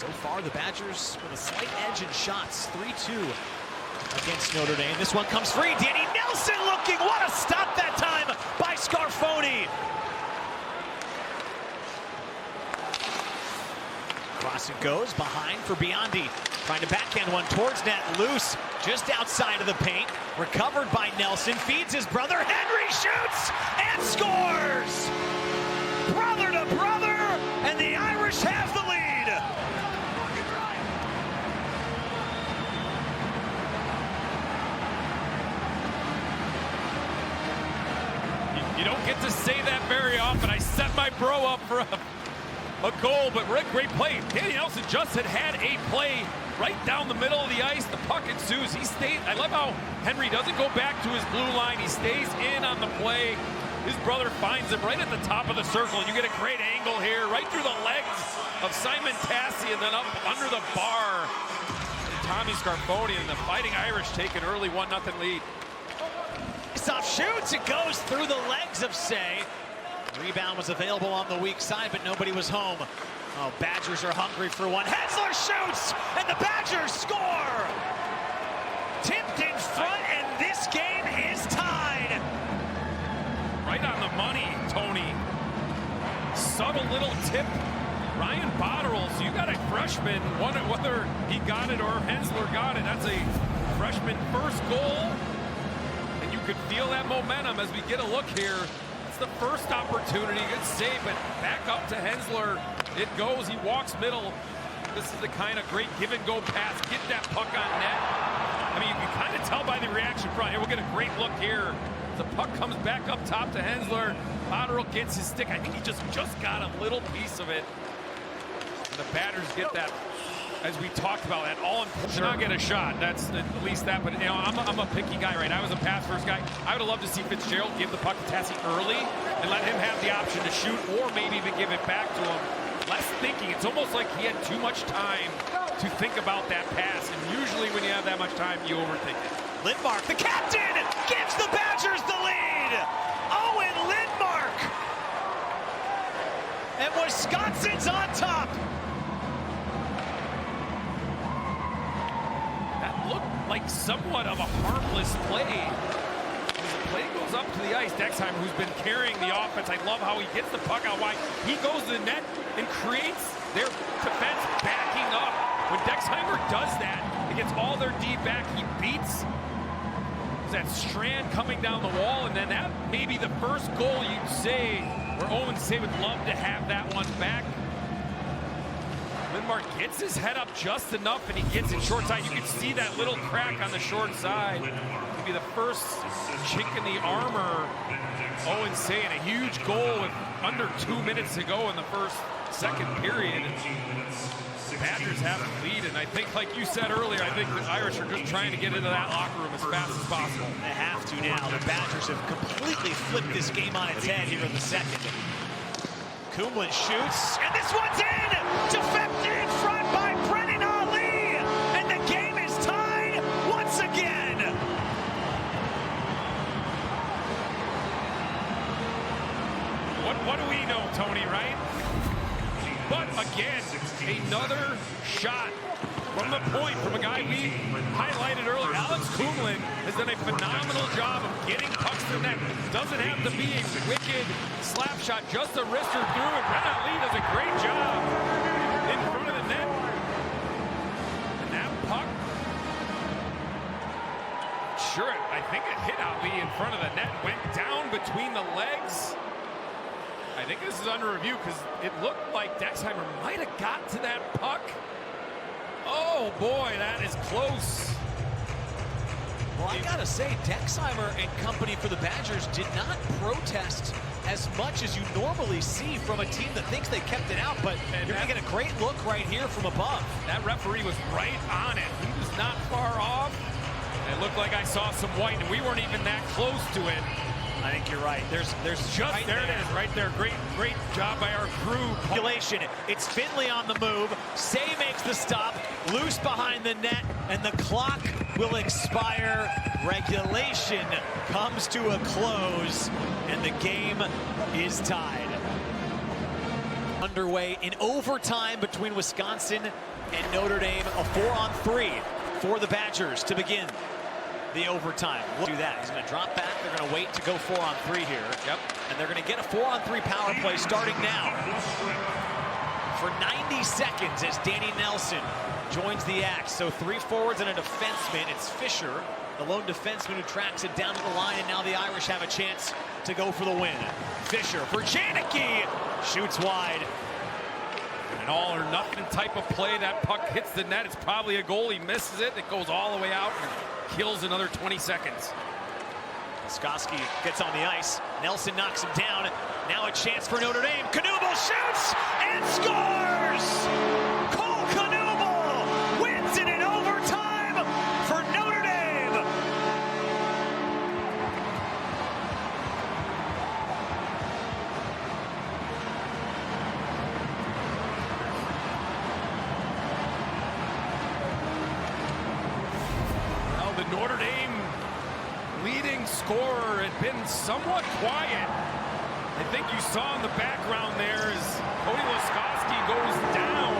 So far, the Badgers with a slight edge in shots, 3-2 against Notre Dame. This one comes free. Danny Nelson looking. What a stop that time by Scarfoni. Cross it goes behind for Biondi. Trying to backhand one towards net. Loose just outside of the paint. Recovered by Nelson. Feeds his brother. Henry shoots and scores. Brother to brother. And the Irish have the lead. You don't get to say that very often. I set my bro up for a goal, but great play. Danny Nelson just had a play right down the middle of the ice. The puck ensues. He stayed. I love how Henry doesn't go back to his blue line. He stays in on the play. His brother finds him right at the top of the circle. And you get a great angle here, right through the legs of Simon Tassi, and then up under the bar. And Tommy Scarfoni, and the Fighting Irish take an early 1-0 lead. Soft shoots. It goes through the legs of Say. Rebound was available on the weak side, but nobody was home. Oh, Badgers are hungry for one. Hensler shoots, and the Badgers score! Tipped in front, and this game is tied. Right on the money, Tony. Subtle little tip. Ryan Botterill, so you got a freshman, whether he got it or Hensler got it. That's a freshman first goal. And you could feel that momentum as we get a look here. The first opportunity, good save, but back up to Hensler. It goes, he walks middle. This is the kind of great give and go pass. Get that puck on net. I mean, you can kind of tell by the reaction front. Here, we'll get a great look here. The puck comes back up top to Hensler. Botterill gets his stick. I think he just got a little piece of it. And the Badgers get that, as we talked about, that all important. Should not get a shot. That's at least that. But you know, I'm a picky guy, right? I was a pass first guy. I would have loved to see Fitzgerald give the puck to Tassi early and let him have the option to shoot, or maybe even give it back to him. Less thinking. It's almost like he had too much time to think about that pass. And usually, when you have that much time, you overthink it. Lindmark, the captain, gives the Badgers the lead. Owen Lindmark, and Wisconsin's on top. Like somewhat of a harmless play. As the play goes up to the ice, Dexheimer, who's been carrying the offense, I love how he gets the puck out wide. He goes to the net and creates their defense backing up. When Dexheimer does that, he gets all their D back. He beats that Strand coming down the wall, and then that may be the first goal you'd say, where Owen Say would love to have that one back. Lindmark gets his head up just enough, and he gets it short side. You can see that little crack on the short side. It'll be the first chink in the armor. Owen Say, a huge goal with under 2 minutes to go in the second period. The Badgers have the lead, and I think, like you said earlier, I think the Irish are just trying to get into that locker room as fast as possible. They have to now. The Badgers have completely flipped this game on its head here in the second. Kumlin shoots, and this one's in! Deflected in front by Brennan Ali! And the game is tied once again! What do we know, Tony, right? But again, another shot from the point from a guy we highlighted earlier. Alex Kumlin has done a phenomenal job of getting pucks to the net. Doesn't have to be a wicked slap shot, just a wrister through, and Brennan Ali does a great job in front of the net. And that puck, sure, I think it hit Ali in front of the net, went down between the legs. I think this is under review because it looked like Dexheimer might have got to that puck. Oh boy, that is close. Well, I gotta say, Dexheimer and company for the Badgers did not protest as much as you normally see from a team that thinks they kept it out, but you're gonna get a great look right here from above. That referee was right on it. He was not far off. It looked like I saw some white, and we weren't even that close to it. I think you're right. There's just right there. It is right there. Great job by our crew. It's Finley on the move. Say makes the stop, loose behind the net, and the clock will expire. Regulation comes to a close, and the game is tied. Underway in overtime between Wisconsin And Notre Dame a 4-on-3 for the Badgers to begin the overtime. We'll do that. He's going to drop back. They're going to wait to go 4-on-3 here. Yep. And they're going to get a 4-on-3 power play starting now. For 90 seconds as Danny Nelson joins the act. So 3 forwards and a defenseman. It's Fisher, the lone defenseman, who tracks it down to the line, and now the Irish have a chance to go for the win. Fisher for Janicki, shoots wide. An all or nothing type of play. That puck hits the net. It's probably a goal. He misses it. It goes all the way out and kills another 20 seconds. Skoski gets on the ice. Nelson knocks him down. Now a chance for Notre Dame. Knuble shoots and scores! Cole Knuble wins it in overtime for Notre Dame. Well, the Notre Dame leading scorer had been somewhat quiet. I think you saw in the background there as Cody Laskoski goes down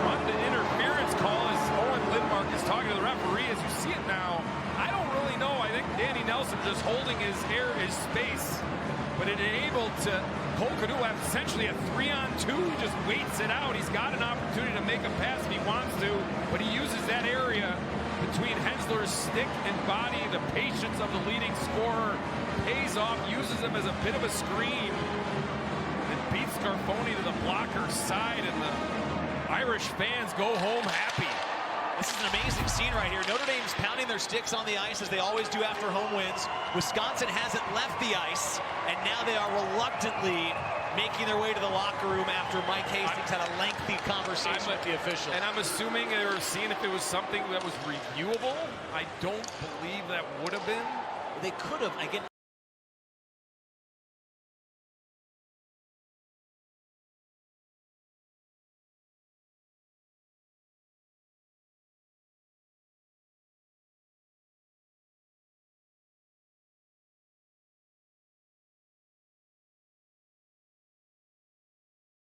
on the interference call as Owen Lindmark is talking to the referee. As you see it now, I don't really know. I think Danny Nelson just holding his space, but it enabled to Cole Knuble have essentially a 3-on-2. He just waits it out. He's got an opportunity to make a pass if he wants to, but he uses that area between Hensler's stick and body. The patience of the leading scorer pays off, uses him as a bit of a screen, and beats Scarfoni to the blocker's side, and the Irish fans go home happy. This is an amazing scene right here. Notre Dame's pounding their sticks on the ice as they always do after home wins. Wisconsin hasn't left the ice, and now they are reluctantly making their way to the locker room after Mike Hastings had a lengthy conversation with the official. And I'm assuming they were seeing if it was something that was reviewable. I don't believe that would have been. They could have, again,